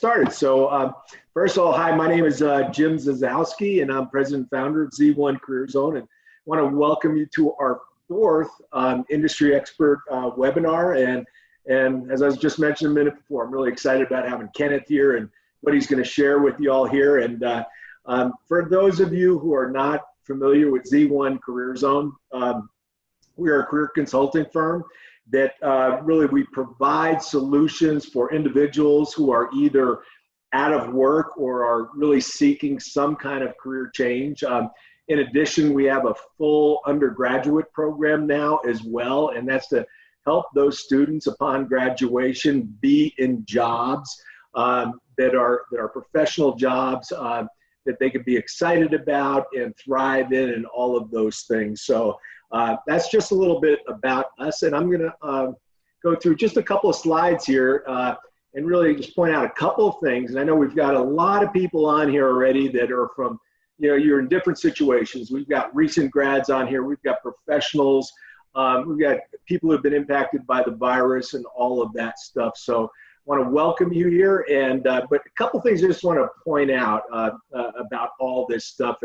Started. First of all, hi, my name is Jim Zazowski, and I'm president and founder of Z1 Career Zone, and want to welcome you to our fourth industry expert webinar. And as I was just mentioned a minute before, I'm really excited about having Kenneth here and what he's going to share with you all here. And for those of you who are not familiar with Z1 Career Zone, we are a career consulting firm that really we provide solutions for individuals who are either out of work or are really seeking some kind of career change. In addition, we have a full undergraduate program now as well, and that's to help those students upon graduation be in jobs that are professional jobs that they can be excited about and thrive in, and all of those things. So that's just a little bit about us, and I'm going to go through just a couple of slides here and really just point out a couple of things. And I know we've got a lot of people on here already that are from, you're in different situations. We've got recent grads on here. We've got professionals. We've got people who have been impacted by the virus and all of that stuff. So I want to welcome you here. And but a couple of things I just want to point out about all this stuff.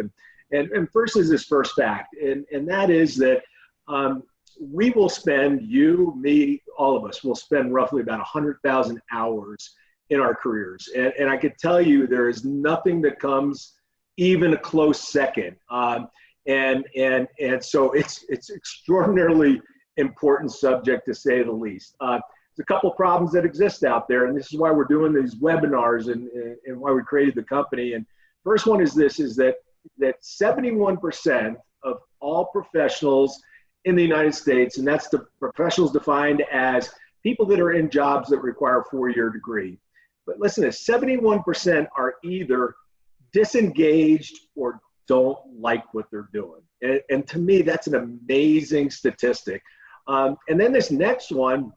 And first is this first fact, and that is that we will spend, you, me, all of us will spend roughly about 100,000 hours in our careers. And I could tell you there is nothing that comes even a close second. And so it's extraordinarily important subject, to say the least. There's a couple of problems that exist out there, and this is why we're doing these webinars and why we created the company. And first one is this, is that 71% of all professionals in the United States, and that's the professionals defined as people that are in jobs that require a 4-year degree. But listen to this, 71% are either disengaged or don't like what they're doing. And to me, that's an amazing statistic. And then this next one,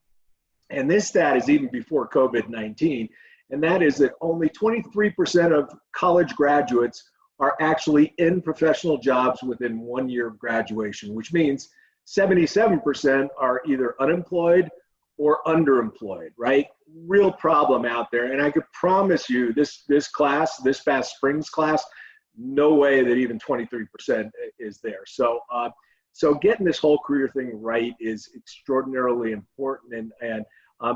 and this stat is even before COVID-19, and that is that only 23% of college graduates are actually in professional jobs within 1 year of graduation, which means 77% are either unemployed or underemployed, right? Real problem out there. And I could promise you this class, this past spring's class, no way that even 23% is there. So getting this whole career thing right is extraordinarily important. And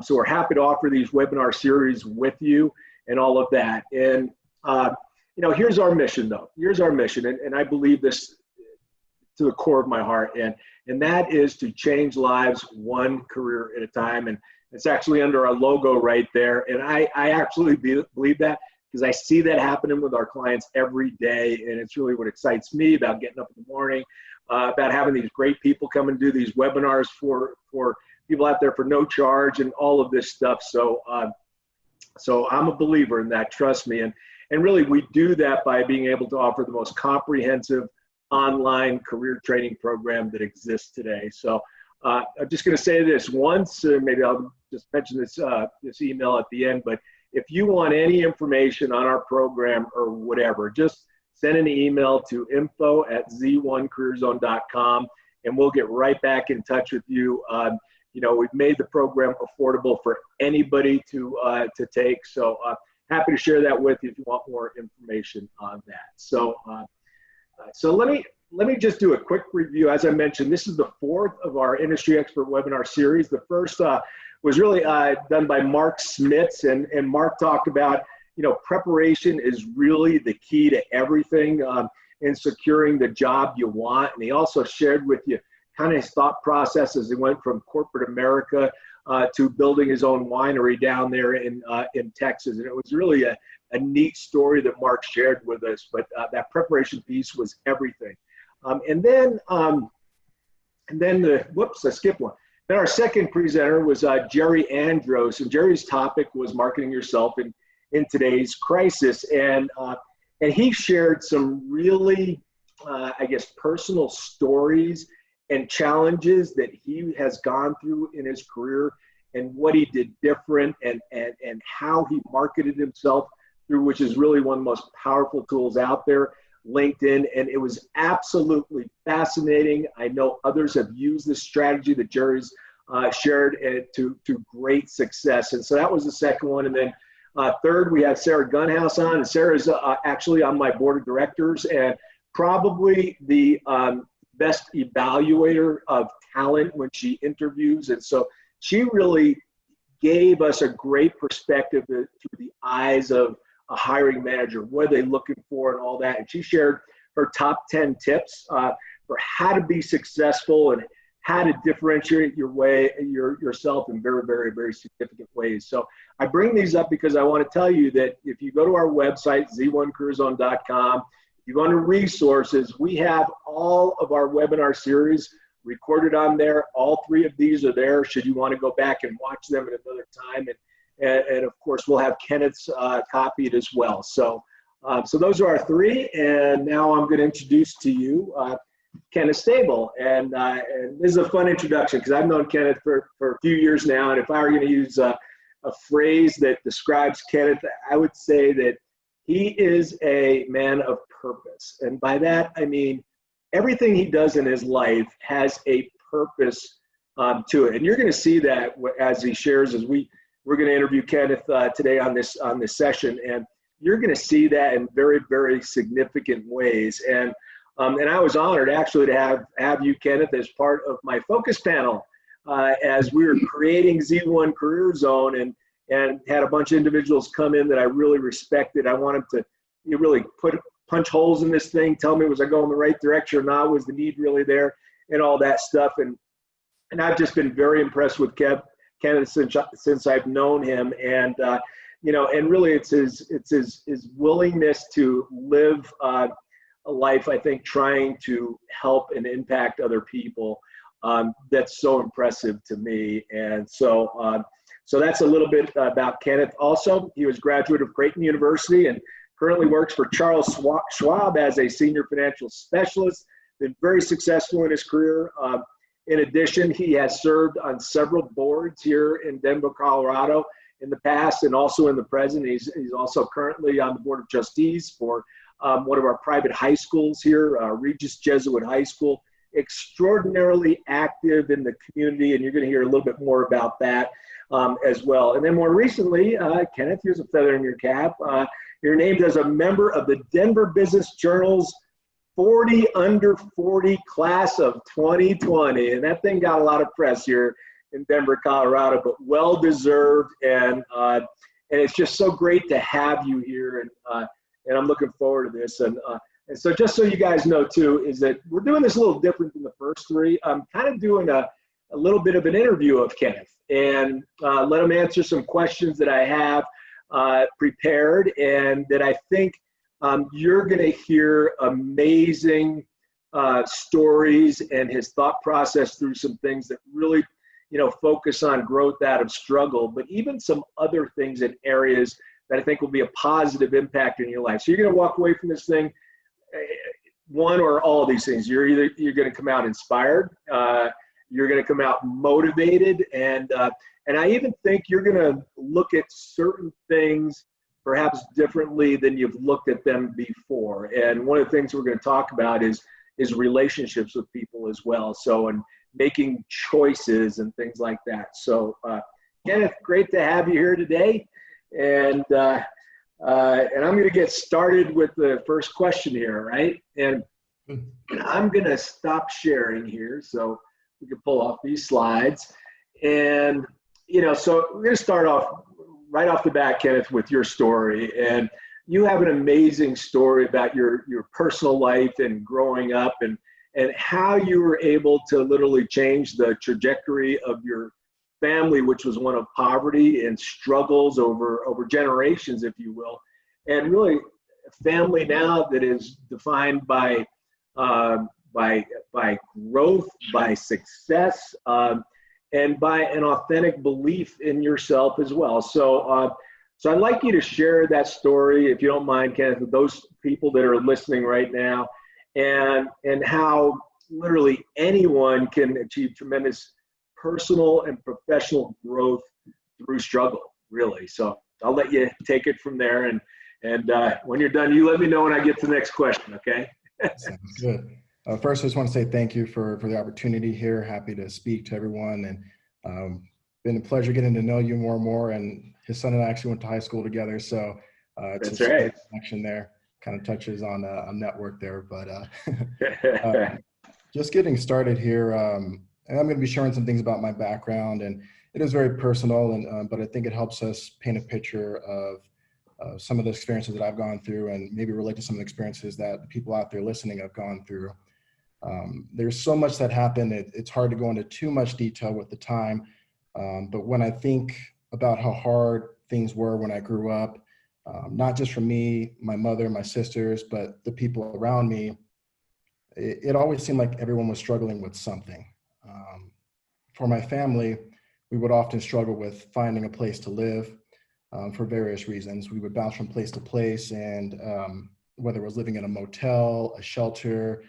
so we're happy to offer these webinar series with you and all of that. And here's our mission, though. Here's our mission, and I believe this to the core of my heart, and that is to change lives one career at a time. And it's actually under our logo right there. And I absolutely believe that, because I see that happening with our clients every day, and it's really what excites me about getting up in the morning, about having these great people come and do these webinars for people out there for no charge and all of this stuff. So I'm a believer in that, trust me. And really, we do that by being able to offer the most comprehensive online career training program that exists today. So I'm just going to say this once, maybe I'll just mention this email at the end, but if you want any information on our program or whatever, just send an email to info@z1careerzone.com, and we'll get right back in touch with you. We've made the program affordable for anybody to take. So happy to share that with you if you want more information on that. So let me just do a quick review. As I mentioned, this is the fourth of our industry expert webinar series. The first was really done by Mark Smits, and Mark talked about, preparation is really the key to everything in securing the job you want. And he also shared with you kind of his thought process as he went from corporate America to building his own winery down there in Texas. And it was really a neat story that Mark shared with us, but that preparation piece was everything. And then whoops, I skipped one. Then our second presenter was Jerry Andros, and Jerry's topic was marketing yourself in today's crisis. And he shared some really, personal stories and challenges that he has gone through in his career, and what he did different, and how he marketed himself through, which is really one of the most powerful tools out there, LinkedIn. And it was absolutely fascinating. I know others have used this strategy that Jerry's shared to great success. And so that was the second one. And then Third, we have Sarah Gunhouse on, and Sarah is actually on my board of directors and probably the best evaluator of talent when she interviews. And so she really gave us a great perspective through the eyes of a hiring manager. What are they looking for and all that? And she shared her top 10 tips for how to be successful and how to differentiate yourself in very, very, very significant ways. So I bring these up because I want to tell you that if you go to our website, z1careerzone.com, you go under resources, we have all of our webinar series recorded on there. All 3 of these are there should you want to go back and watch them at another time. And of course, we'll have Kenneth's copied as well. So those are our 3. And now I'm going to introduce to you Kenneth Stable. And this is a fun introduction because I've known Kenneth for a few years now. And if I were going to use a phrase that describes Kenneth, I would say that he is a man of purpose. And by that, I mean, everything he does in his life has a purpose to it. And you're going to see that as he shares, as we're going to interview Kenneth today on this session. And you're going to see that in very, very significant ways. And I was honored actually to have you, Kenneth, as part of my focus panel as we were creating Z1 Career Zone and had a bunch of individuals come in that I really respected. I wanted to really punch holes in this thing, tell me was I going the right direction or not, was the need really there, and all that stuff. And I've just been very impressed with Kenneth since I've known him. And and really it's his willingness to live a life, I think, trying to help and impact other people. That's so impressive to me. And so that's a little bit about Kenneth. Also, he was a graduate of Creighton University and currently works for Charles Schwab as a senior financial specialist. Been very successful in his career. In addition, he has served on several boards here in Denver, Colorado in the past and also in the present. He's also currently on the board of trustees for one of our private high schools here, Regis Jesuit High School. Extraordinarily active in the community, and you're going to hear a little bit more about that as well. And then more recently, Kenneth, here's a feather in your cap. You're named as a member of the Denver Business Journal's 40 under 40 class of 2020. And that thing got a lot of press here in Denver, Colorado, but well-deserved. And it's just so great to have you here. And I'm looking forward to this. And so just so you guys know too, is that we're doing this a little different than the first 3. I'm kind of doing a little bit of an interview of Kenneth and let him answer some questions that I have prepared and that I think you're going to hear amazing stories and his thought process through some things that really, focus on growth out of struggle, but even some other things in areas that I think will be a positive impact in your life. So you're going to walk away from this thing, one or all of these things. You're going to come out inspired, you're going to come out motivated, and I even think you're going to look at certain things perhaps differently than you've looked at them before. And one of the things we're going to talk about is relationships with people as well. So, and making choices and things like that. So, Kenneth, great to have you here today. And I'm going to get started with the first question here, right? And I'm going to stop sharing here so we can pull off these slides. And, so we're going to start off right off the bat, Kenneth, with your story. And you have an amazing story about your personal life and growing up and how you were able to literally change the trajectory of your family, which was one of poverty and struggles over generations, if you will, and really a family now that is defined by growth, by success, and by an authentic belief in yourself as well. So I'd like you to share that story, if you don't mind, Kenneth, with those people that are listening right now, and how literally anyone can achieve tremendous personal and professional growth through struggle, really. So I'll let you take it from there. And when you're done, you let me know when I get to the next question, okay? Sounds good. First, I just want to say thank you for the opportunity here. Happy to speak to everyone. And been a pleasure getting to know you more and more. And his son and I actually went to high school together, so it's a That's straight right. connection there. Kind of touches on a network there, but uh, just getting started here. And I'm going to be sharing some things about my background, and it is very personal, and but I think it helps us paint a picture of some of the experiences that I've gone through, and maybe relate to some of the experiences that the people out there listening have gone through. There's so much that happened. It's hard to go into too much detail with the time. But when I think about how hard things were when I grew up, not just for me, my mother, my sisters, but the people around me, it always seemed like everyone was struggling with something. For my family, we would often struggle with finding a place to live for various reasons. We would bounce from place to place, and whether it was living in a motel, a shelter,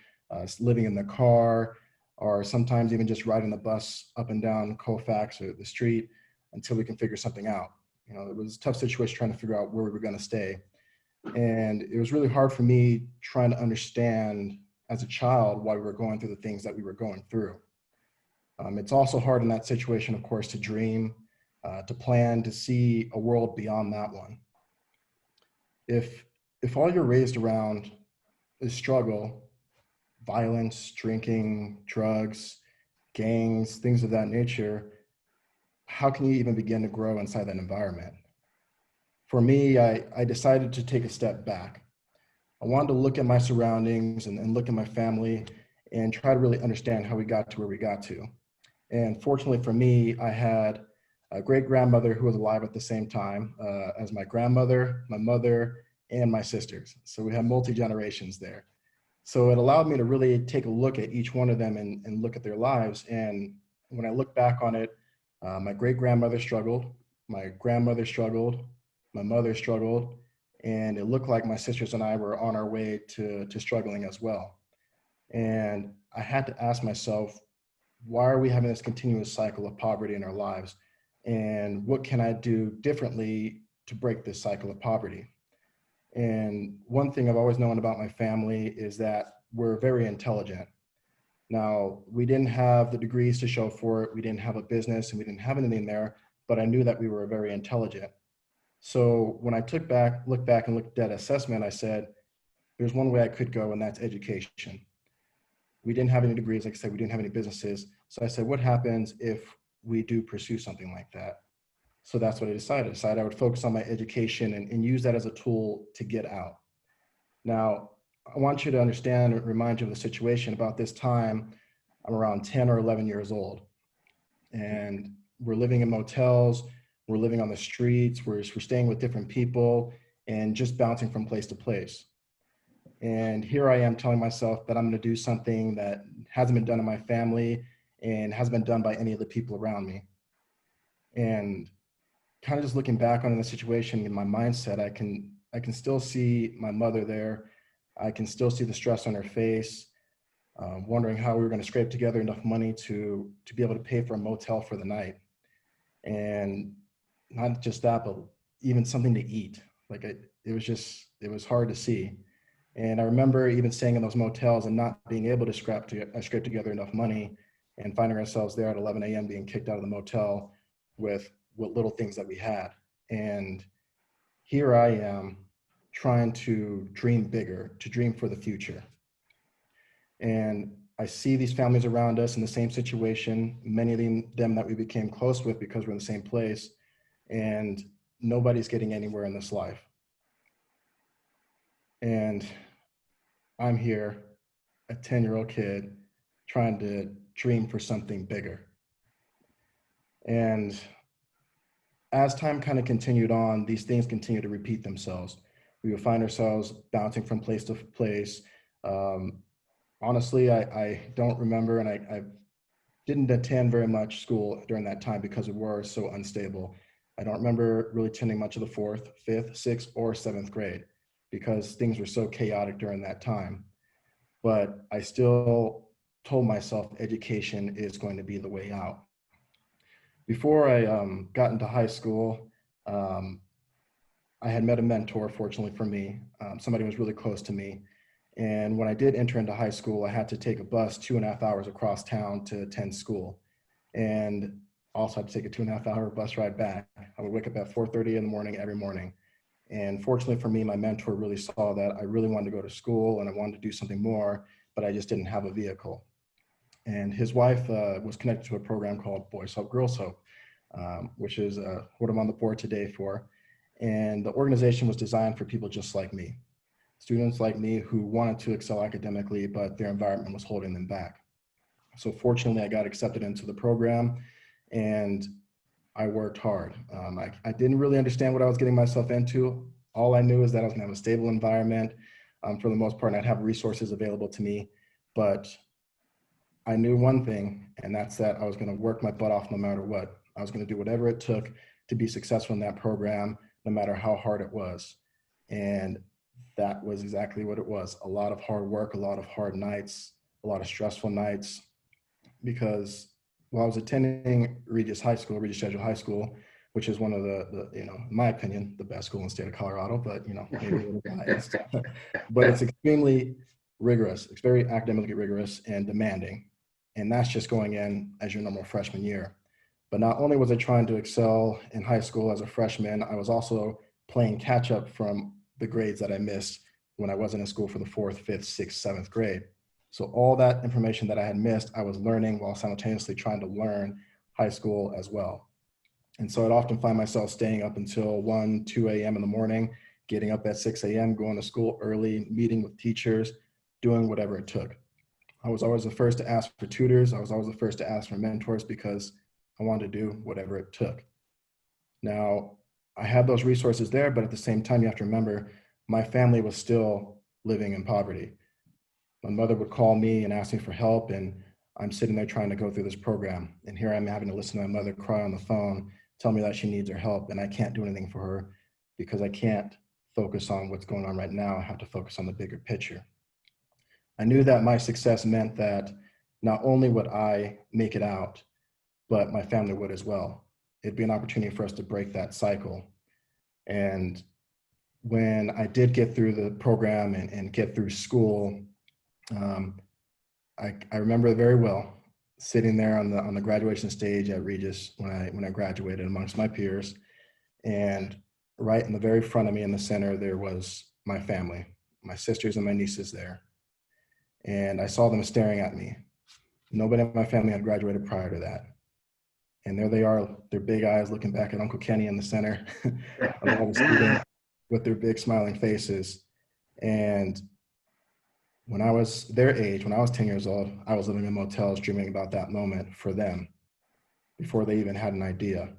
living in the car, or sometimes even just riding the bus up and down Colfax or the street until we can figure something out. You know, it was a tough situation trying to figure out where we were going to stay. And it was really hard for me trying to understand as a child why we were going through the things that we were going through. It's also hard in that situation, of course, to dream, to plan, to see a world beyond that one. If all you're raised around is struggle, violence, drinking, drugs, gangs, things of that nature, how can you even begin to grow inside that environment? For me, I decided to take a step back. I wanted to look at my surroundings and look at my family and try to really understand how we got to where we got to. And fortunately for me, I had a great grandmother who was alive at the same time as my grandmother, my mother, and my sisters. So we had multi-generations there. So it allowed me to really take a look at each one of them and look at their lives. And when I look back on it, my great grandmother struggled, my grandmother struggled, my mother struggled, and it looked like my sisters and I were on our way to struggling as well. And I had to ask myself, why are we having this continuous cycle of poverty in our lives? And what can I do differently to break this cycle of poverty? And one thing I've always known about my family is that we're very intelligent. Now, we didn't have the degrees to show for it. We didn't have a business and we didn't have anything there, but I knew that we were very intelligent. So when I looked back and looked at assessment, I said, there's one way I could go, and that's education. We didn't have any degrees. Like I said, we didn't have any businesses. So I said, what happens if we do pursue something like that? So that's what I decided. I decided I would focus on my education and use that as a tool to get out. Now, I want you to understand and remind you of the situation. About this time, I'm around 10 or 11 years old. And we're living in motels, we're living on the streets, we're staying with different people and just bouncing from place to place. And here I am telling myself that I'm going to do something that hasn't been done in my family and hasn't been done by any of the people around me. And kind of just looking back on the situation in my mindset, I can still see my mother there. I can still see the stress on her face, wondering how we were going to scrape together enough money to be able to pay for a motel for the night. And not just that, but even something to eat. Like it was hard to see. And I remember even staying in those motels and not being able to scrape together enough money and finding ourselves there at 11 a.m. being kicked out of the motel with what little things that we had. And here I am trying to dream bigger, to dream for the future. And I see these families around us in the same situation, many of them that we became close with because we're in the same place, and nobody's getting anywhere in this life. And I'm here, a 10-year-old kid, trying to dream for something bigger. And as time kind of continued on, these things continue to repeat themselves. We would find ourselves bouncing from place to place. Honestly, I don't remember, and I didn't attend very much school during that time because we were so unstable. I don't remember really attending much of the 4th, 5th, 6th, or 7th grade because things were so chaotic during that time. But I still told myself education is going to be the way out. Before I got into high school, I had met a mentor, fortunately for me. Somebody who was really close to me. And when I did enter into high school, I had to take a bus 2.5 hours across town to attend school. And also had to take a 2.5 hour bus ride back. I would wake up at 4:30 in the morning every morning. And fortunately for me, my mentor really saw that I really wanted to go to school and I wanted to do something more, but I just didn't have a vehicle. And his wife was connected to a program called Boys Help, Girls Help, which is what I'm on the board today for. And the organization was designed for people just like me, students like me who wanted to excel academically, but their environment was holding them back. So fortunately, I got accepted into the program and I worked hard. I didn't really understand what I was getting myself into. All I knew is that I was gonna have a stable environment for the most part, and I'd have resources available to me. But I knew one thing, and that's that I was gonna work my butt off no matter what. I was gonna do whatever it took to be successful in that program, no matter how hard it was. And that was exactly what it was. A lot of hard work, a lot of hard nights, a lot of stressful nights, because while I was attending Regis Jesuit High School, which is one of the in my opinion, the best school in the state of Colorado, but maybe a little biased. But it's extremely rigorous. It's very academically rigorous and demanding. And that's just going in as your normal freshman year. But not only was I trying to excel in high school as a freshman, I was also playing catch up from the grades that I missed when I wasn't in school for the 4th, 5th, 6th, 7th grade. So all that information that I had missed, I was learning while simultaneously trying to learn high school as well. And so I'd often find myself staying up until 1, 2 a.m. in the morning, getting up at 6 a.m., going to school early, meeting with teachers, doing whatever it took. I was always the first to ask for tutors. I was always the first to ask for mentors because I wanted to do whatever it took. Now, I had those resources there, but at the same time, you have to remember, my family was still living in poverty. My mother would call me and ask me for help, and I'm sitting there trying to go through this program. And here I'm having to listen to my mother cry on the phone, tell me that she needs her help, and I can't do anything for her because I can't focus on what's going on right now. I have to focus on the bigger picture. I knew that my success meant that not only would I make it out, but my family would as well. It'd be an opportunity for us to break that cycle. And when I did get through the program and get through school, I remember very well sitting there on the graduation stage at Regis when I graduated amongst my peers, and right in the very front of me in the center there was my family, my sisters and my nieces there, and I saw them staring at me. Nobody in my family had graduated prior to that, and there they are, their big eyes looking back at Uncle Kenny in the center of all the students with their big smiling faces. And when I was their age, when I was 10 years old, I was living in motels dreaming about that moment for them before they even had an idea.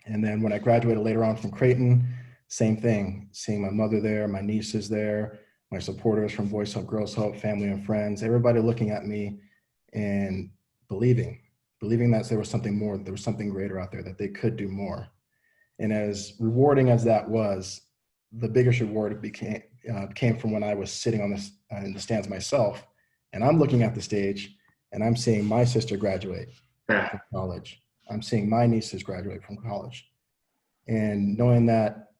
And then when I graduated later on from Creighton, same thing, seeing my mother there, my nieces there, my supporters from Boys Help, Girls Help, family and friends, everybody looking at me and believing that there was something more, there was something greater out there, that they could do more. And as rewarding as that was, the biggest reward came from when I was sitting on this in the stands myself, and I'm looking at the stage, and I'm seeing my sister graduate from college. I'm seeing my nieces graduate from college, and knowing that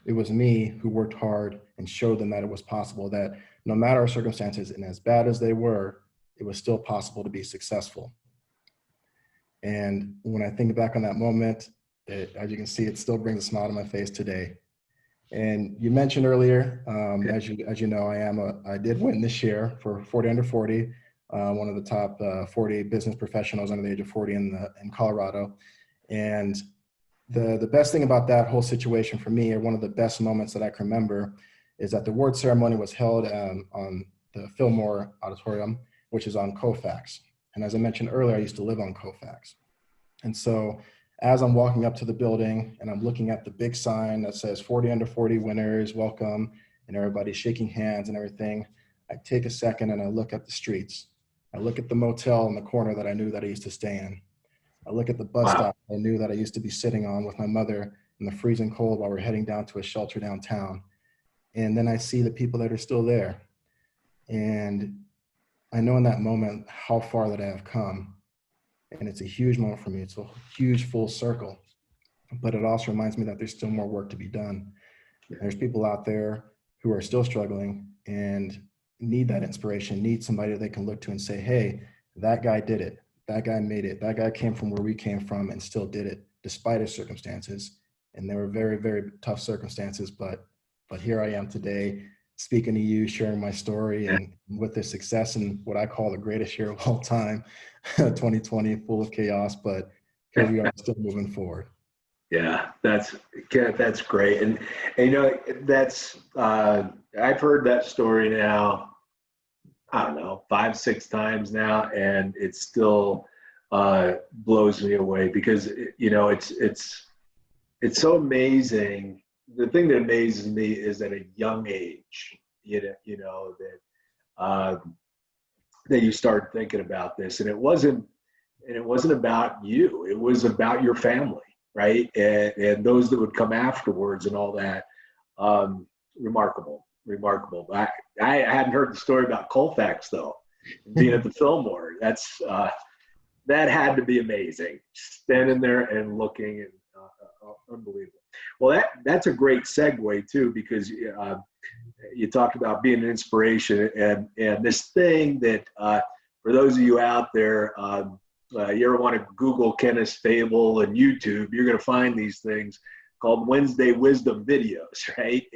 it was me who worked hard and showed them that it was possible, that no matter our circumstances and as bad as they were, it was still possible to be successful. And when I think back on that moment, as you can see, it still brings a smile to my face today. And you mentioned earlier, as you know, I did win this year for 40 under 40, one of the top 40 business professionals under the age of 40 in Colorado. And the best thing about that whole situation for me, or one of the best moments that I can remember, is that the award ceremony was held on the Fillmore Auditorium, which is on Colfax. And as I mentioned earlier, I used to live on Colfax. And so as I'm walking up to the building and I'm looking at the big sign that says 40 under 40 winners, welcome, and everybody's shaking hands and everything, I take a second and I look at the streets. I look at the motel in the corner that I knew that I used to stay in. I look at the bus stop I knew that I used to be sitting on with my mother in the freezing cold while we're heading down to a shelter downtown. And then I see the people that are still there. And I know in that moment how far that I have come. And it's a huge moment for me. It's a huge full circle, but it also reminds me that there's still more work to be done. There's people out there who are still struggling and need that inspiration, need somebody they can look to and say, hey, that guy did it. that guy made it. That guy came from where we came from and still did it despite his circumstances. And they were very, very tough circumstances, but here I am today, speaking to you, sharing my story, and with the success in what I call the greatest year of all time, 2020, full of chaos, but here we are still moving forward. Yeah, that's great. And you know, that's, I've heard that story now, I don't know, 5, 6 times now, and it still blows me away because, you know, it's so amazing. The thing that amazes me is at a young age, you know that you start thinking about this, and it wasn't about you. It was about your family, right? And those that would come afterwards and all that. Remarkable. I hadn't heard the story about Colfax though, being at the Fillmore. That's that had to be amazing, standing there and looking, and unbelievable. Well, that's a great segue too, because you talked about being an inspiration, and this thing that for those of you out there, you ever want to Google Kenneth's Fable and YouTube, you're going to find these things called Wednesday Wisdom videos, right?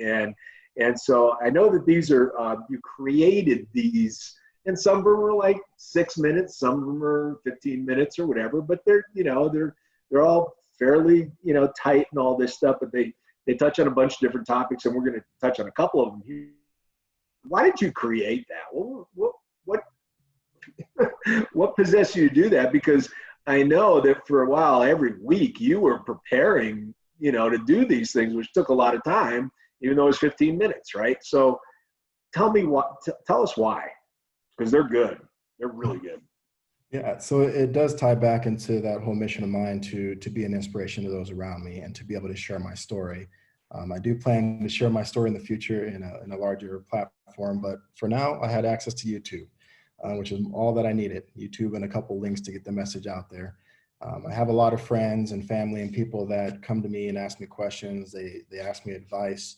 And so I know that these are you created these, and some of them are like 6 minutes, some of them are 15 minutes or whatever, but they're all fairly tight and all this stuff, but they touch on a bunch of different topics, and we're going to touch on a couple of them here. Why did you create that? What possessed you to do that? Because I know that for a while, every week you were preparing, to do these things, which took a lot of time, even though it was 15 minutes, right? So tell us why, because they're good. They're really good. Yeah, so it does tie back into that whole mission of mine to be an inspiration to those around me and to be able to share my story. I do plan to share my story in the future in a larger platform, but for now, I had access to YouTube, which is all that I needed. YouTube and a couple links to get the message out there. I have a lot of friends and family and people that come to me and ask me questions. They ask me advice.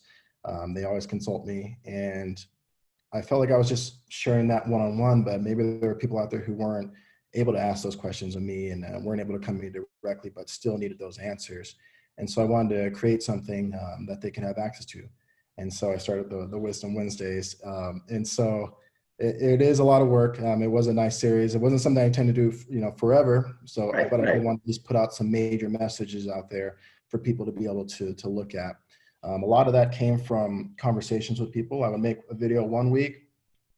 They always consult me, and I felt like I was just sharing that one-on-one, but maybe there were people out there who weren't able to ask those questions of me and weren't able to come to me directly, but still needed those answers. And so I wanted to create something that they can have access to. And so I started the Wisdom Wednesdays. And so it is a lot of work. It was a nice series. It wasn't something I intend to do, forever. So, but I did want to just put out some major messages out there for people to be able to look at. A lot of that came from conversations with people. I would make a video one week,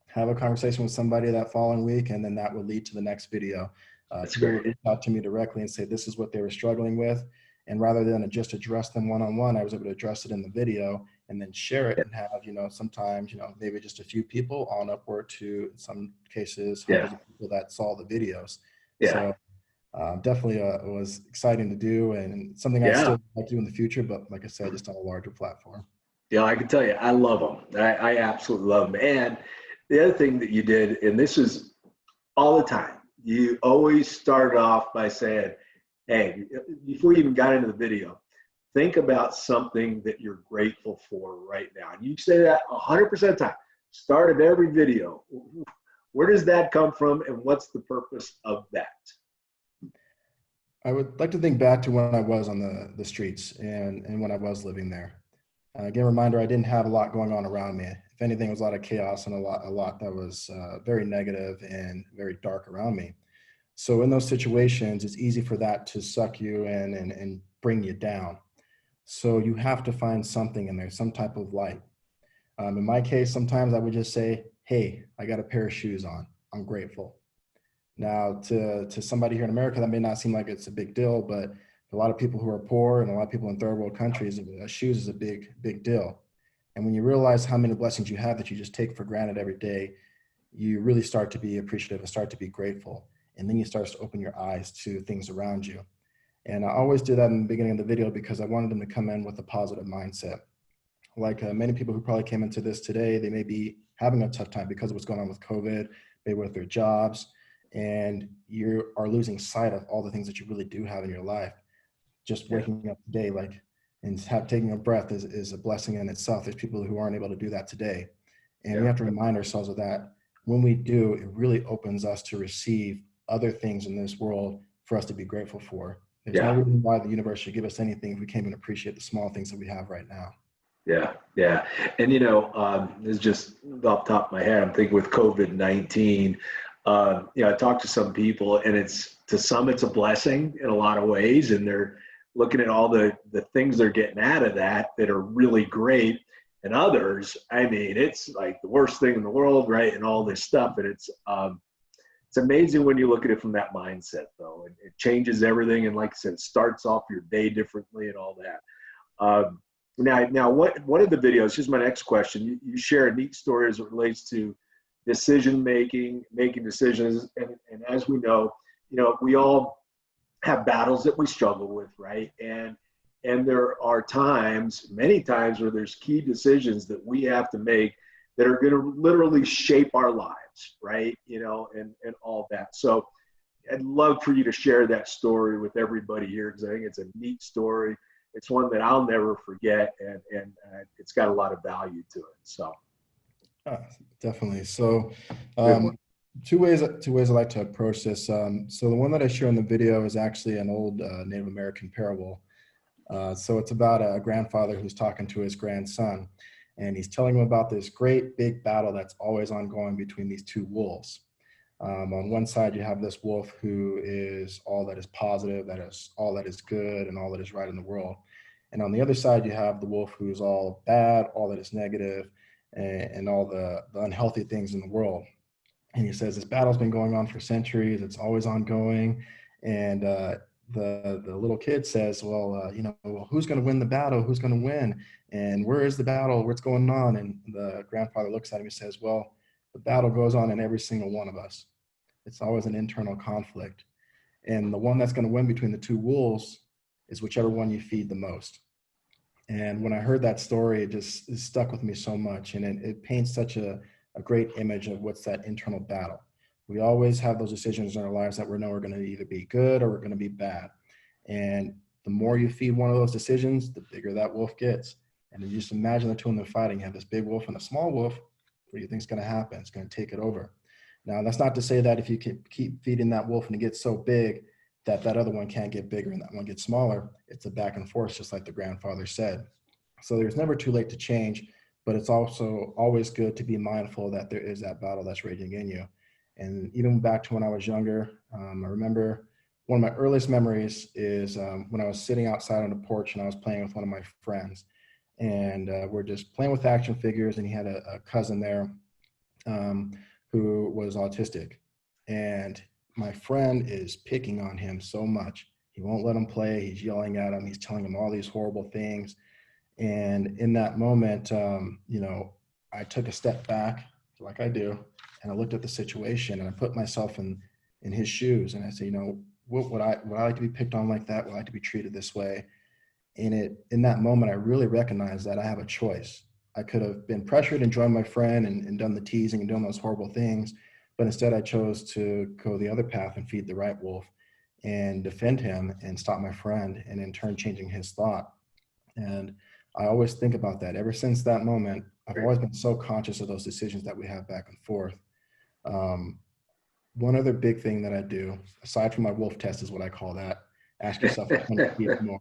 have a conversation with somebody that following week, and then that would lead to the next video. People would reach out to me directly and say, this is what they were struggling with. And rather than just address them one-on-one, I was able to address it in the video and then share it and have, sometimes, maybe just a few people on upward to, in some cases, hundreds of people that saw the videos. So definitely it was exciting to do and something I still like to do in the future, but like I said, just on a larger platform. Yeah, I can tell you, I love them. I absolutely love them. And the other thing that you did, and this is all the time, you always started off by saying, hey, before you even got into the video, think about something that you're grateful for right now. And you say that 100% of the time, start of every video. Where does that come from, and what's the purpose of that? I would like to think back to when I was on the streets and when I was living there. Again, reminder, I didn't have a lot going on around me. If anything, it was a lot of chaos and a lot that was very negative and very dark around me. So in those situations, it's easy for that to suck you in and bring you down. So you have to find something in there, some type of light. In my case, sometimes I would just say, hey, I got a pair of shoes on. I'm grateful. Now, to somebody here in America, that may not seem like it's a big deal, but a lot of people who are poor and a lot of people in third world countries, shoes is a big deal. And when you realize how many blessings you have that you just take for granted every day, you really start to be appreciative and start to be grateful. And then you start to open your eyes to things around you. And I always do that in the beginning of the video because I wanted them to come in with a positive mindset. Like many people who probably came into this today, they may be having a tough time because of what's going on with COVID, maybe with their jobs, and you are losing sight of all the things that you really do have in your life. Just waking up today, and taking a breath is a blessing in itself. There's people who aren't able to do that today. And we have to remind ourselves of that. When we do, it really opens us to receive other things in this world for us to be grateful for. There's no Yeah. reason why the universe should give us anything if we can't even appreciate the small things that we have right now. Yeah, yeah. And it's just off the top of my head, I'm thinking with COVID-19, I talked to some people, and to some it's a blessing in a lot of ways, and they're looking at all the things they're getting out of that are really great. And others, I mean, it's like the worst thing in the world, right? And all this stuff. And it's amazing when you look at it from that mindset, though. It changes everything. And like I said, it starts off your day differently and all that. Now, one of the videos, here's my next question. You share a neat story as it relates to decision making decisions. And as we know, we all have battles that we struggle with, right? And there are many times, where there's key decisions that we have to make that are going to literally shape our lives, right? And all that. So I'd love for you to share that story with everybody here, because I think it's a neat story. It's one that I'll never forget, and it's got a lot of value to it. So, definitely. So, two ways I like to approach this. So the one that I share in the video is actually an old Native American parable. So it's about a grandfather who's talking to his grandson, and he's telling him about this great big battle that's always ongoing between these two wolves. On one side, you have this wolf who is all that is positive, that is all that is good, and all that is right in the world. And on the other side, you have the wolf who's all bad, all that is negative, and all the unhealthy things in the world. And he says this battle's been going on for centuries. It's always ongoing. And the little kid says, well, who's going to win the battle? Who's going to win? And where is the battle? What's going on? And the grandfather looks at him and says, well, the battle goes on in every single one of us. It's always an internal conflict. And the one that's going to win between the two wolves is whichever one you feed the most. And when I heard that story, it stuck with me so much. And it paints such a great image of what's that internal battle. We always have those decisions in our lives that we know are going to either be good or we're going to be bad. And the more you feed one of those decisions, the bigger that wolf gets. And then you just imagine the two of them fighting. You have this big wolf and a small wolf. What do you think is going to happen? It's going to take it over. Now, that's not to say that if you keep feeding that wolf and it gets so big that other one can't get bigger and that one gets smaller. It's a back and forth, just like the grandfather said. So there's never too late to change, but it's also always good to be mindful that there is that battle that's raging in you. And even back to when I was younger, I remember one of my earliest memories is when I was sitting outside on the porch and I was playing with one of my friends. And we're just playing with action figures, and he had a cousin there who was autistic. And my friend is picking on him so much. He won't let him play. He's yelling at him. He's telling him all these horrible things. And in that moment, I took a step back, like I do, and I looked at the situation, and I put myself in his shoes, and I said, what would I like to be picked on like that? Would I like to be treated this way? And in that moment, I really recognized that I have a choice. I could have been pressured and joined my friend and done the teasing and doing those horrible things, but instead I chose to go the other path and feed the right wolf and defend him and stop my friend, and in turn changing his thought. And I always think about that. Ever since that moment, I've always been so conscious of those decisions that we have back and forth. One other big thing that I do, aside from my wolf test, is what I call that. Ask yourself how many feet more.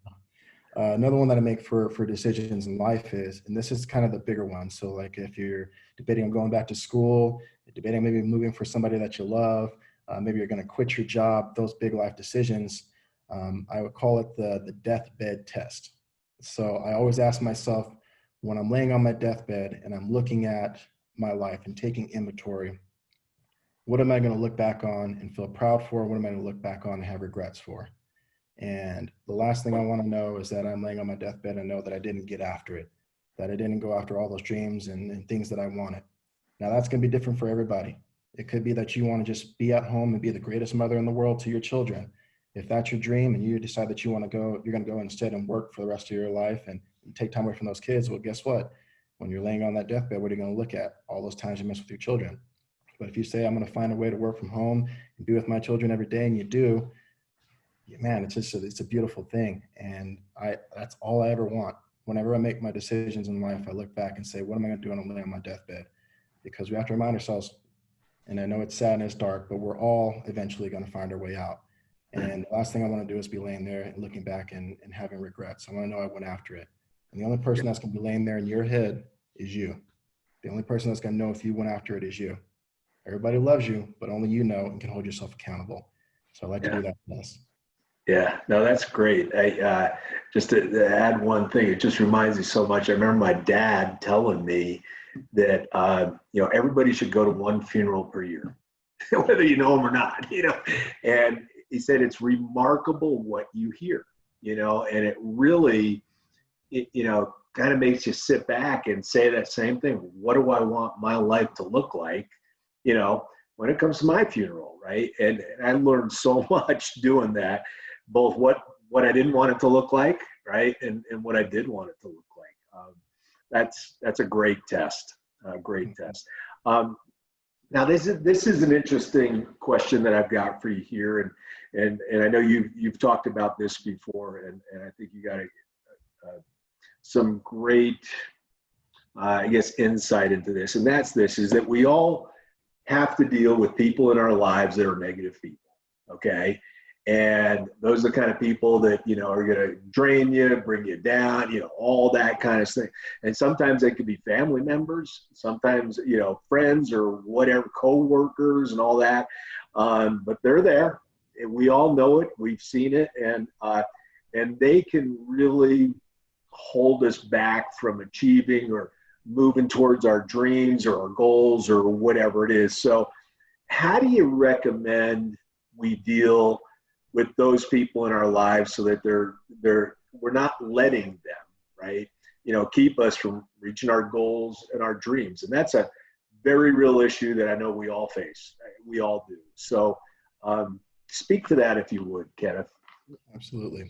Another one that I make for decisions in life is, and this is kind of the bigger one. So like if you're debating on going back to school, debating maybe moving for somebody that you love, maybe you're going to quit your job, those big life decisions, I would call it the deathbed test. So I always ask myself, when I'm laying on my deathbed and I'm looking at my life and taking inventory, what am I going to look back on and feel proud for? What am I going to look back on and have regrets for? And the last thing I want to know is that I'm laying on my deathbed and know that I didn't get after it, that I didn't go after all those dreams and things that I wanted. Now that's going to be different for everybody. It could be that you want to just be at home and be the greatest mother in the world to your children. If that's your dream and you decide that you want to go, you're going to go instead and work for the rest of your life and take time away from those kids. Well, guess what? When you're laying on that deathbed, what are you going to look at? All those times you miss with your children. But if you say, I'm going to find a way to work from home and be with my children every day, and you do, man, it's a beautiful thing. And that's all I ever want. Whenever I make my decisions in life, I look back and say, what am I going to do when I'm laying on my deathbed? Because we have to remind ourselves, And I know it's sad and it's dark, but we're all eventually going to find our way out. And the last thing I want to do is be laying there and looking back and having regrets. I want to know I went after it. And the only person that's going to be laying there in your head is you. The only person that's going to know if you went after it is you. Everybody loves you, but only you know and can hold yourself accountable. So I like to do that best. Yeah, no, that's great. Just to add one thing, it just reminds me so much. I remember my dad telling me that, everybody should go to one funeral per year, whether you know them or not, and he said, it's remarkable what you hear, and it really, kind of makes you sit back and say that same thing. What do I want my life to look like, when it comes to my funeral, right? And I learned so much doing that, both what I didn't want it to look like, right, and what I did want it to look like. That's a great test, great test. Now this is an interesting question that I've got for you here, and I know you've talked about this before, and I think you got some great, insight into this, and is that we all have to deal with people in our lives that are negative people, okay? And those are the kind of people that, are going to drain you, bring you down, all that kind of thing. And sometimes they could be family members, sometimes, friends or whatever, co-workers and all that. But they're there. We all know it. We've seen it. And they can really hold us back from achieving or moving towards our dreams or our goals or whatever it is. So how do you recommend we deal with those people in our lives so that we're not letting them, right, keep us from reaching our goals and our dreams? And that's a very real issue that I know we all face. We all do. So speak to that if you would, Kenneth. Absolutely.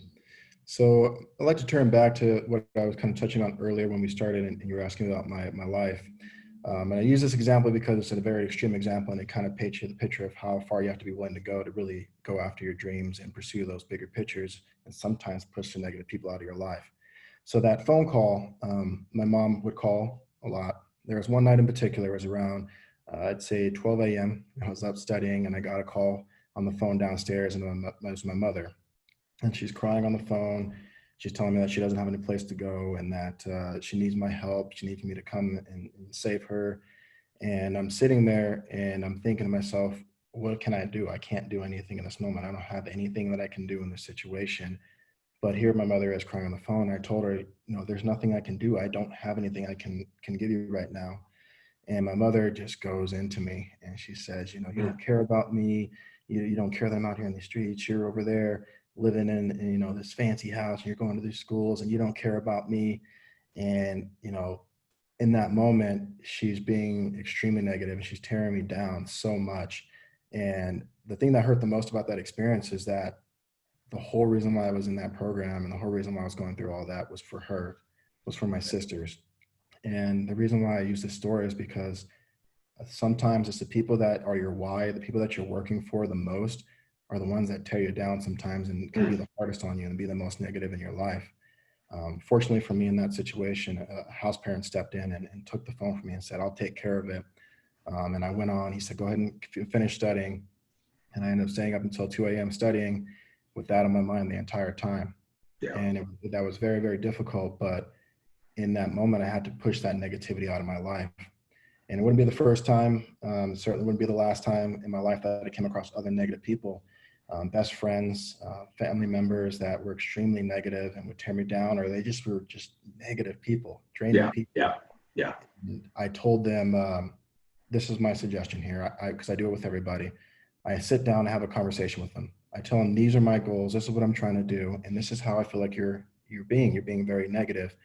So I'd like to turn back to what I was kind of touching on earlier when we started, and you were asking about my life. And I use this example because it's a very extreme example, and it kind of paints you the picture of how far you have to be willing to go to really go after your dreams and pursue those bigger pictures, and sometimes push the negative people out of your life. So that phone call, my mom would call a lot. There was one night in particular, it was around, I'd say 12 a.m. I was up studying, and I got a call on the phone downstairs, and it was my mother. And she's crying on the phone. She's telling me that she doesn't have any place to go, and that she needs my help. She needs me to come and save her. And I'm sitting there and I'm thinking to myself, what can I do? I can't do anything in this moment. I don't have anything that I can do in this situation. But here my mother is crying on the phone. I told her, there's nothing I can do. I don't have anything I can give you right now. And my mother just goes into me and she says, you don't care about me. You don't care that I'm out here in the streets. You're over there living in this fancy house, and you're going to these schools, and you don't care about me. And in that moment, she's being extremely negative, and she's tearing me down so much. And the thing that hurt the most about that experience is that the whole reason why I was in that program and the whole reason why I was going through all that was for her, was for my sisters. And the reason why I use this story is because sometimes it's the people that are your why, the people that you're working for the most, are the ones that tear you down sometimes and can be the hardest on you and be the most negative in your life. Fortunately for me in that situation, a house parent stepped in and took the phone from me and said, I'll take care of it. And I went on. He said, go ahead and finish studying. And I ended up staying up until 2 a.m. studying with that on my mind the entire time. Yeah. And that was very, very difficult. But in that moment, I had to push that negativity out of my life. And it wouldn't be the first time, certainly wouldn't be the last time in my life that I came across other negative people. Best friends, family members that were extremely negative and would tear me down, or they just were just negative people, draining people. Yeah. And I told them, this is my suggestion here, because I do it with everybody. I sit down and have a conversation with them. I tell them, these are my goals. This is what I'm trying to do. And this is how I feel like you're being very negative.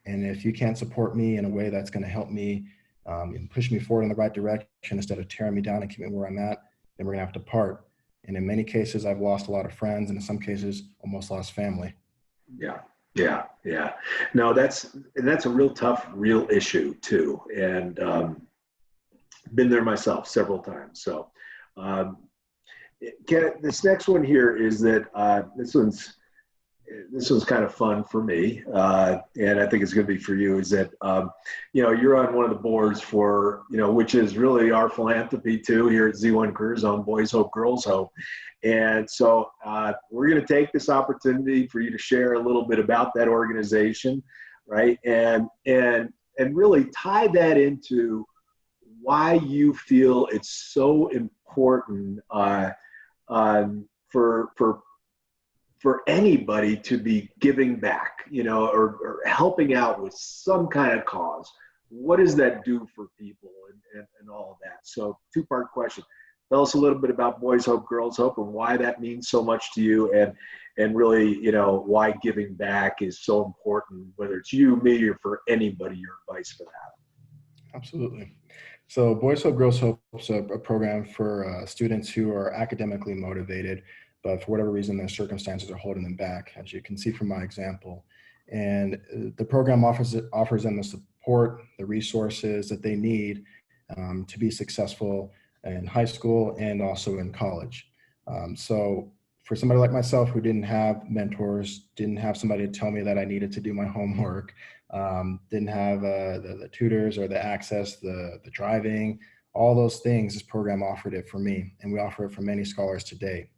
And if you can't support me in a way that's going to help me and push me forward in the right direction instead of tearing me down and keep me where I'm at, then we're going to have to part. And in many cases, I've lost a lot of friends, and in some cases, almost lost family. Yeah. No, that's a real tough, real issue too. And been there myself several times. So this next one here is that this one's, this was kind of fun for me, and I think it's going to be for you, is that, you're on one of the boards for, which is really our philanthropy too here at Z1 Career Zone, Boys Hope, Girls Hope. And so we're going to take this opportunity for you to share a little bit about that organization, right? And really tie that into why you feel it's so important for anybody to be giving back, or helping out with some kind of cause. What does that do for people and all of that? So two-part question. Tell us a little bit about Boys Hope, Girls Hope, and why that means so much to you, and really, why giving back is so important, whether it's you, me, or for anybody, your advice for that. Absolutely. So Boys Hope, Girls Hope is a program for students who are academically motivated, but for whatever reason, their circumstances are holding them back, as you can see from my example. And the program offers them the support, the resources that they need to be successful in high school and also in college. So for somebody like myself who didn't have mentors, didn't have somebody to tell me that I needed to do my homework, didn't have the tutors or the access, the driving, all those things, this program offered it for me, and we offer it for many scholars today.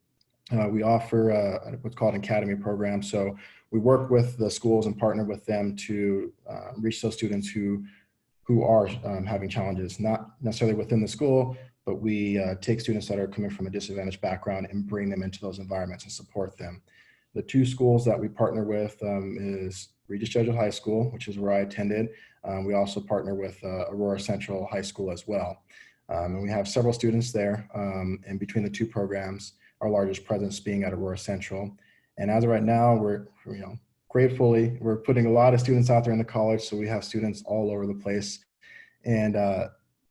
We offer what's called an academy program. So we work with the schools and partner with them to reach those students who are having challenges, not necessarily within the school, but we take students that are coming from a disadvantaged background and bring them into those environments and support them. The two schools that we partner with is Regis Jesuit High School, which is where I attended. We also partner with Aurora Central High School as well. And we have several students there, and between the two programs, our largest presence being at Aurora Central. And as of right now, we're gratefully, we're putting a lot of students out there in the college, so we have students all over the place. And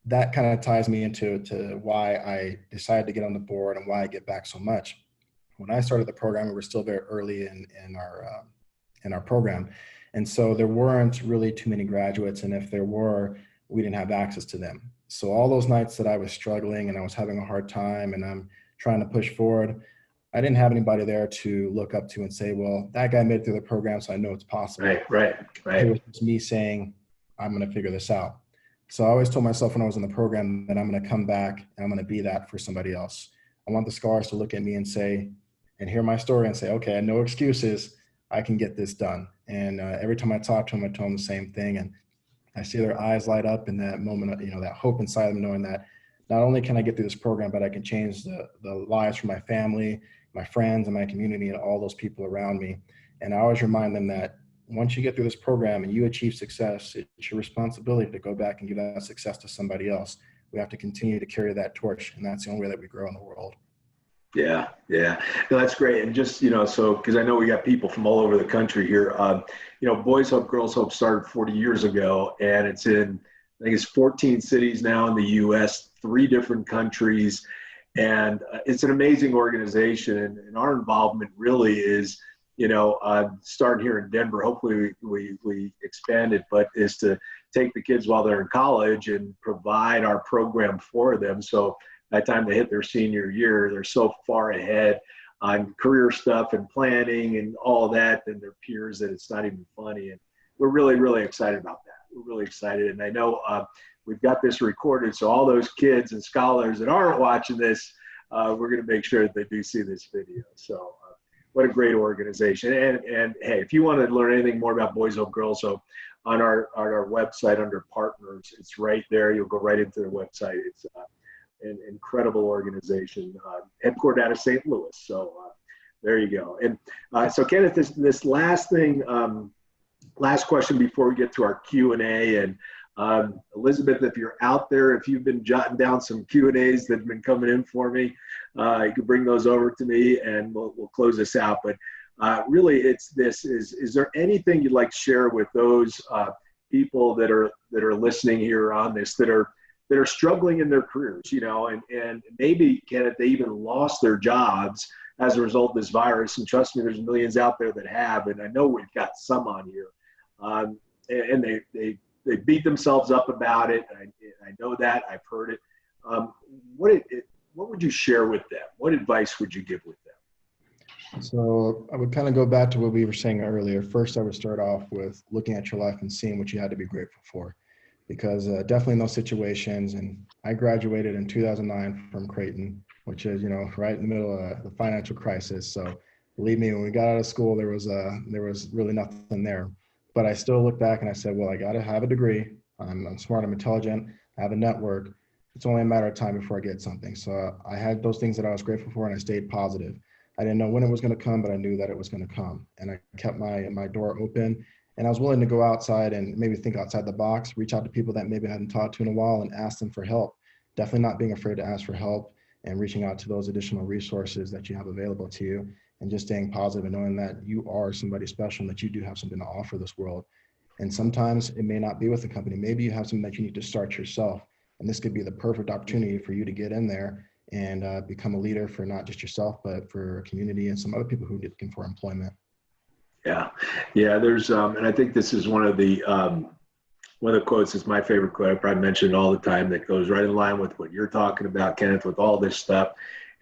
that kind of ties me into why I decided to get on the board and why I give back so much. When I started the program, we were still very early in our program. And so there weren't really too many graduates, and if there were, we didn't have access to them. So all those nights that I was struggling and I was having a hard time and I'm trying to push forward, I didn't have anybody there to look up to and say, well, that guy made it through the program, so I know it's possible. Right. It was just me saying, I'm going to figure this out. So I always told myself when I was in the program that I'm going to come back and I'm going to be that for somebody else. I want the scholars to look at me and say, and hear my story and say, okay, no excuses, I can get this done. And every time I talk to them, I tell them the same thing. And I see their eyes light up in that moment, that hope inside them, knowing that not only can I get through this program, but I can change the lives for my family, my friends, and my community, and all those people around me. And I always remind them that once you get through this program and you achieve success, it's your responsibility to go back and give that success to somebody else. We have to continue to carry that torch, and that's the only way that we grow in the world. Yeah. No, that's great. And just, so, because I know we got people from all over the country here, Boys Hope, Girls Hope started 40 years ago, and it's in, I think it's 14 cities now in the U.S., 3 different countries. And it's an amazing organization. And our involvement really is, starting here in Denver. Hopefully we expand it, but is to take the kids while they're in college and provide our program for them. So by the time they hit their senior year, they're so far ahead on career stuff and planning and all that than their peers that it's not even funny. And we're really, really excited about that. We're really excited. And I know we've got this recorded, so all those kids and scholars that aren't watching this, we're going to make sure that they do see this video. So what a great organization. And hey, if you want to learn anything more about Boys Hope, Girls Hope, on our website under partners, it's right there. You'll go right into their website. It's an incredible organization, headquartered out of St. Louis. So there you go. And so Kenneth, this last thing, last question before we get to our Q&A. And Elizabeth, if you're out there, if you've been jotting down some Q&As that have been coming in for me, you can bring those over to me and we'll close this out. But really it's this, is there anything you'd like to share with those people that are listening here on this, that are struggling in their careers, and maybe, Kenneth, they even lost their jobs as a result of this virus. And trust me, there's millions out there that have, and I know we've got some on here. And they beat themselves up about it. I know that, I've heard it. What would you share with them? What advice would you give with them? So I would kind of go back to what we were saying earlier. First, I would start off with looking at your life and seeing what you had to be grateful for, because definitely in those situations, and I graduated in 2009 from Creighton, which is, right in the middle of the financial crisis. So believe me, when we got out of school, there was really nothing there. But I still look back and I said, well, I got to have a degree. I'm smart, I'm intelligent, I have a network. It's only a matter of time before I get something. So I had those things that I was grateful for, and I stayed positive. I didn't know when it was going to come, but I knew that it was going to come. And I kept my door open, and I was willing to go outside and maybe think outside the box, reach out to people that maybe I hadn't talked to in a while and ask them for help. Definitely not being afraid to ask for help and reaching out to those additional resources that you have available to you, and just staying positive and knowing that you are somebody special and that you do have something to offer this world. And sometimes it may not be with the company. Maybe you have something that you need to start yourself. And this could be the perfect opportunity for you to get in there and become a leader for not just yourself, but for a community and some other people who are looking for employment. Yeah. Yeah. There's, and I think this is one of the quotes is my favorite quote. I probably mention it all the time, that goes right in line with what you're talking about, Kenneth, with all this stuff.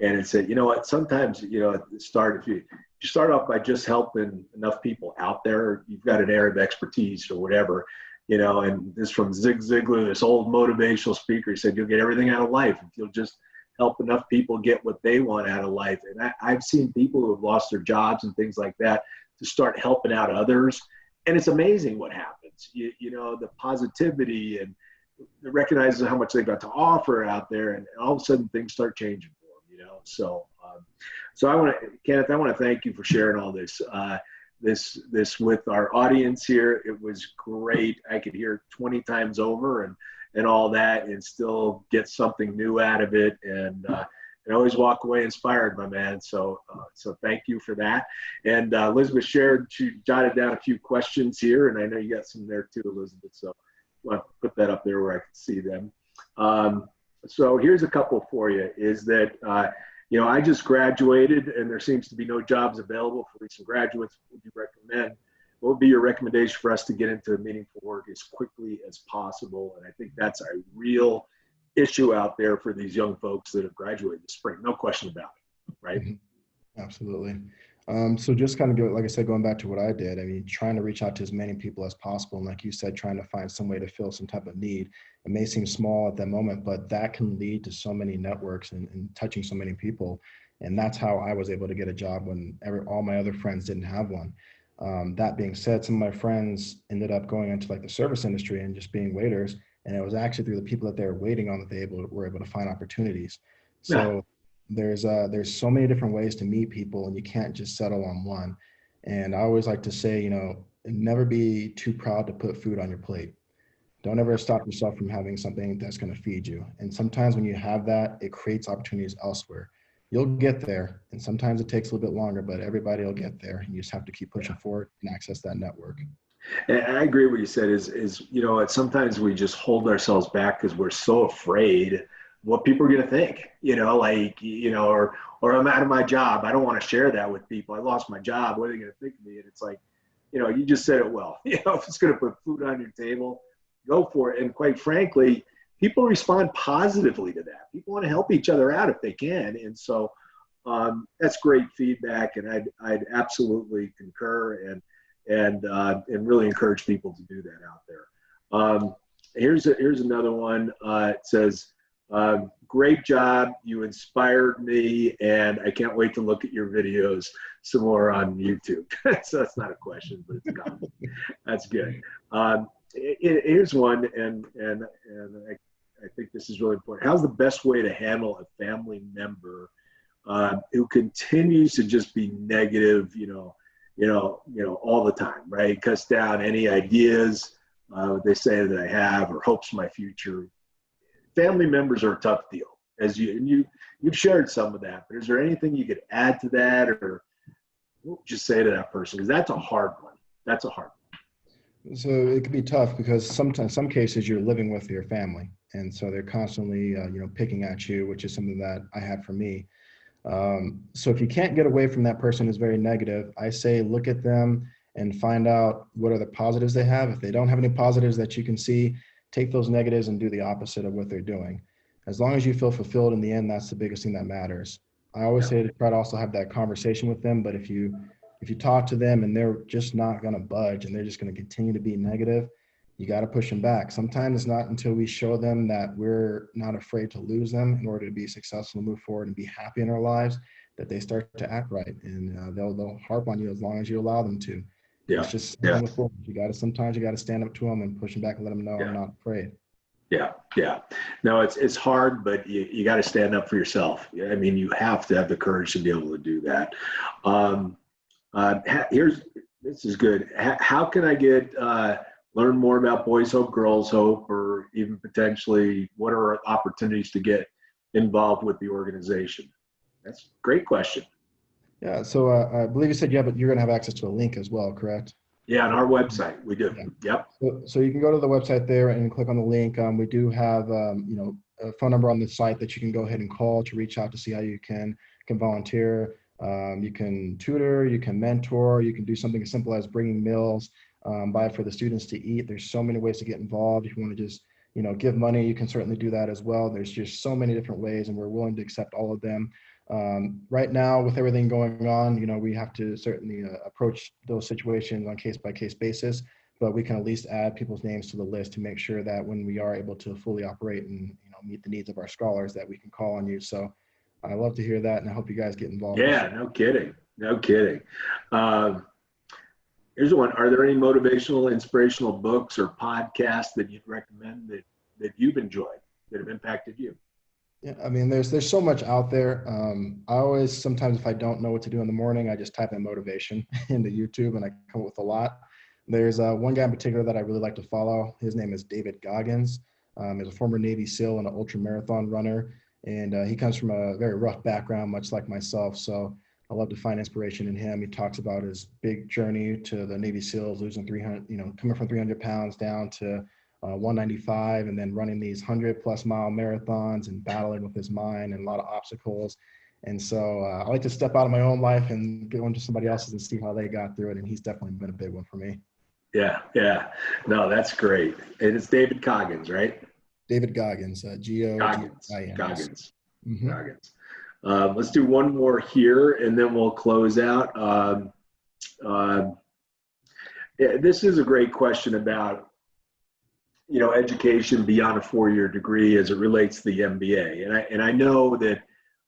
And it said, you know what, sometimes, if you start off by just helping enough people out there, you've got an area of expertise or whatever, and this from Zig Ziglar, this old motivational speaker, he said, you'll get everything out of life if you'll just help enough people get what they want out of life. And I've seen people who have lost their jobs and things like that to start helping out others. And it's amazing what happens, the positivity, and they recognize how much they've got to offer out there. And all of a sudden things start changing for them, So, Kenneth, I want to thank you for sharing all this, this with our audience here. It was great. I could hear it 20 times over and all that, and still get something new out of it. And always walk away inspired, my man. So thank you for that. And Elizabeth she jotted down a few questions here, and I know you got some there too, Elizabeth. So I want to put that up there where I can see them. So here's a couple for you. Is that I just graduated, and there seems to be no jobs available for recent graduates. What would you recommend? What would be your recommendation for us to get into meaningful work as quickly as possible? And I think that's a real issue out there for these young folks that have graduated this spring. No question about it, right? Mm-hmm. Absolutely. So just kind of like I said, going back to what I did, I mean, trying to reach out to as many people as possible. And like you said, trying to find some way to fill some type of need. It may seem small at that moment, but that can lead to so many networks and touching so many people. And that's how I was able to get a job when all my other friends didn't have one. That being said, some of my friends ended up going into like the service industry and just being waiters. And it was actually through the people that they were waiting on that they were able to find opportunities. So there's so many different ways to meet people, and you can't just settle on one. And I always like to say, never be too proud to put food on your plate. Don't ever stop yourself from having something that's going to feed you. And sometimes when you have that, it creates opportunities elsewhere. You'll get there, and sometimes it takes a little bit longer, but everybody will get there. And you just have to keep pushing forward and access that network. And I agree with what you said is sometimes we just hold ourselves back because we're so afraid what people are going to think, or I'm out of my job. I don't want to share that with people. I lost my job. What are they going to think of me? And it's like, you just said it well. If it's going to put food on your table, go for it. And quite frankly, people respond positively to that. People want to help each other out if they can. And so that's great feedback. And I'd absolutely concur and really encourage people to do that out there. Here's another one. It says, great job. You inspired me, and I can't wait to look at your videos some more on YouTube. So that's not a question, but it's a comment. That's good. Here's one, and I think this is really important. How's the best way to handle a family member who continues to just be negative, all the time, right? Cuts down any ideas they say that I have or hopes my future. Family members are a tough deal, you've shared some of that. But is there anything you could add to that, or what would you say to that person? Because that's a hard one. That's a hard one. So it can be tough because sometimes, some cases, you're living with your family, and so they're constantly, picking at you, which is something that I had for me. So if you can't get away from that person who's very negative, I say look at them and find out what are the positives they have. If they don't have any positives that you can see, take those negatives and do the opposite of what they're doing. As long as you feel fulfilled in the end, that's the biggest thing that matters. I always say to try to also have that conversation with them. But if you talk to them and they're just not going to budge and they're just going to continue to be negative, you got to push them back. Sometimes it's not until we show them that we're not afraid to lose them in order to be successful, move forward, and be happy in our lives, that they start to act right, and they'll harp on you as long as you allow them to. It's Yeah. just Yeah. same with boys. Sometimes you got to stand up to them and push them back and let them know I'm Yeah. not afraid. Yeah. Yeah. No, it's hard, but you got to stand up for yourself. I mean, you have to have the courage to be able to do that. Um, this is good. How can I learn more about Boys Hope, Girls Hope, or even potentially what are opportunities to get involved with the organization? That's a great question. Yeah. So I believe you said, yeah, but you're going to have access to a link as well, correct? Yeah, on our website, we do. Yeah. Yep. So you can go to the website there and click on the link. We do have, a phone number on the site that you can go ahead and call to reach out to see how you can volunteer. You can tutor, you can mentor, you can do something as simple as bringing meals by for the students to eat. There's so many ways to get involved. If you want to just, give money, you can certainly do that as well. There's just so many different ways, and we're willing to accept all of them. Right now, with everything going on, we have to certainly approach those situations on case-by-case basis, but we can at least add people's names to the list to make sure that when we are able to fully operate and meet the needs of our scholars, that we can call on you. So I love to hear that, and I hope you guys get involved. Yeah, no kidding. No kidding. Here's one. Are there any motivational, inspirational books or podcasts that you'd recommend that you've enjoyed, that have impacted you? Yeah, I mean, there's so much out there. I always, sometimes if I don't know what to do in the morning, I just type in motivation into YouTube and I come up with a lot. There's one guy in particular that I really like to follow. His name is David Goggins. He's a former Navy SEAL and an ultra marathon runner. And he comes from a very rough background, much like myself. So I love to find inspiration in him. He talks about his big journey to the Navy SEALs, losing 300, coming from 300 pounds down to 195, and then running these 100+ mile marathons and battling with his mind and a lot of obstacles. And so I like to step out of my own life and go into somebody else's and see how they got through it. And he's definitely been a big one for me. Yeah. Yeah. No, that's great. And it's David Goggins, right? David Goggins, Goggins. Goggins. Mm-hmm. Goggins. Let's do one more here and then we'll close out. This is a great question about, education beyond a 4-year degree as it relates to the MBA. And I know that,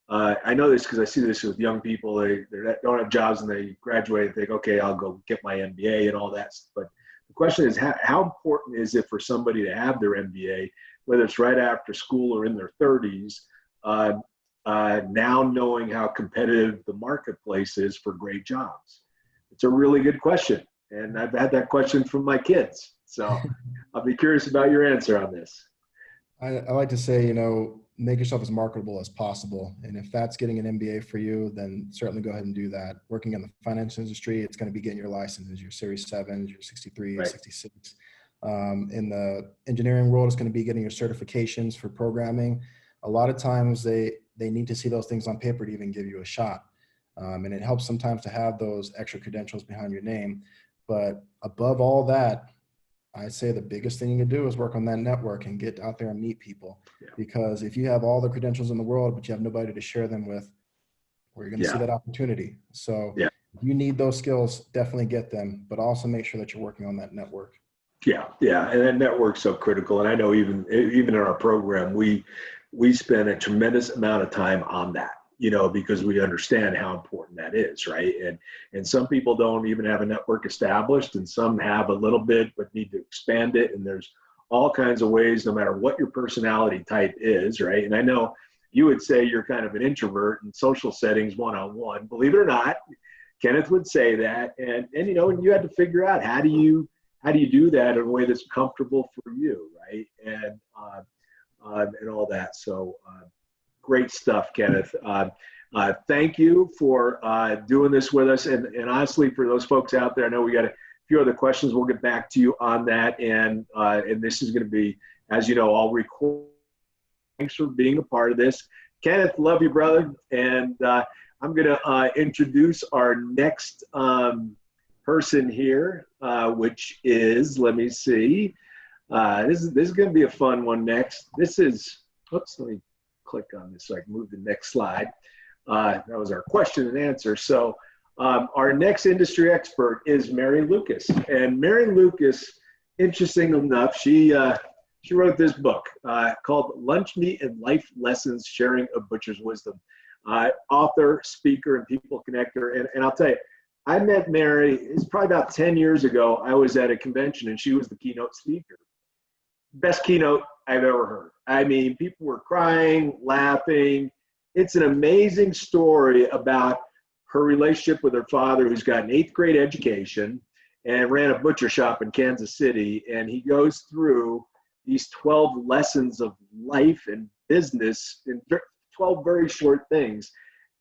I know this because I see this with young people. They don't have jobs and they graduate and think, okay, I'll go get my MBA and all that. But the question is, how important is it for somebody to have their MBA, whether it's right after school or in their 30s, now knowing how competitive the marketplace is for great jobs? It's a really good question. And I've had that question from my kids. So I'll be curious about your answer on this. I like to say, make yourself as marketable as possible. And if that's getting an MBA for you, then certainly go ahead and do that. Working in the finance industry, it's going to be getting your licenses, your Series 7s, your 63, right. 66. In the engineering world, it's going to be getting your certifications for programming. A lot of times they need to see those things on paper to even give you a shot. And it helps sometimes to have those extra credentials behind your name. But above all that, I'd say the biggest thing you can do is work on that network and get out there and meet people. Yeah. Because if you have all the credentials in the world, but you have nobody to share them with, where you're going to see that opportunity. So if you need those skills, definitely get them, but also make sure that you're working on that network. Yeah. Yeah. And that network's so critical. And I know even in our program, we spend a tremendous amount of time on that, because we understand how important that is. Right. And some people don't even have a network established, and some have a little bit, but need to expand it. And there's all kinds of ways, no matter what your personality type is. Right. And I know you would say you're kind of an introvert in social settings, one-on-one, believe it or not. Kenneth would say that. And you had to figure out how do you do that in a way that's comfortable for you. Right. And all that. So, great stuff, Kenneth. Thank you for doing this with us. And honestly, for those folks out there, I know we got a few other questions. We'll get back to you on that. And this is going to be, as you know, I'll record. Thanks for being a part of this. Kenneth, love you, brother. And I'm going to introduce our next person here, which is, let me see. This is going to be a fun one next. This is, oops, let me click on this so I can move to the next slide. That was our question and answer. So our next industry expert is Mary Lucas. And Mary Lucas, interesting enough, she wrote this book called Lunch Meat and Life Lessons, Sharing a Butcher's Wisdom. Author, speaker, and people connector. And I'll tell you, I met Mary, it's probably about 10 years ago. I was at a convention and she was the keynote speaker. Best keynote I've ever heard. I mean, people were crying, laughing. It's an amazing story about her relationship with her father, who's got an 8th grade education and ran a butcher shop in Kansas City. And he goes through these 12 lessons of life and business in 12 very short things.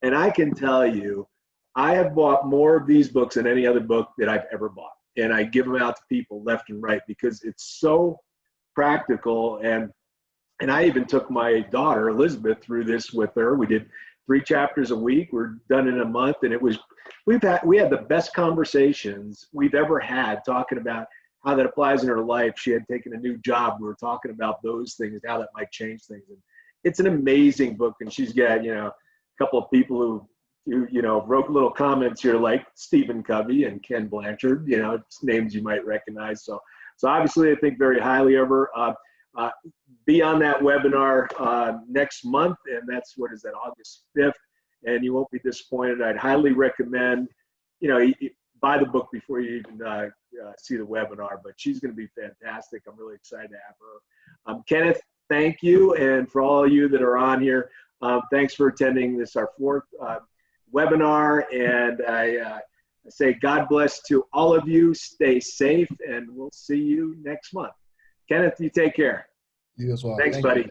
And I can tell you, I have bought more of these books than any other book that I've ever bought. And I give them out to people left and right because it's so practical. And I even took my daughter, Elizabeth, through this with her. We did 3 chapters a week. We're done in a month. And we had the best conversations we've ever had talking about how that applies in her life. She had taken a new job. We were talking about those things, how that might change things. And it's an amazing book. And she's got, a couple of people who wrote little comments here like Stephen Covey and Ken Blanchard, names you might recognize. So obviously I think very highly of her. Be on that webinar next month, and that's, August 5th, and you won't be disappointed. I'd highly recommend, buy the book before you even see the webinar, but she's going to be fantastic. I'm really excited to have her. Kenneth, thank you, and for all of you that are on here, thanks for attending this, our 4th webinar, and I say God bless to all of you. Stay safe, and we'll see you next month. Kenneth, you take care. You as well. Thanks, buddy.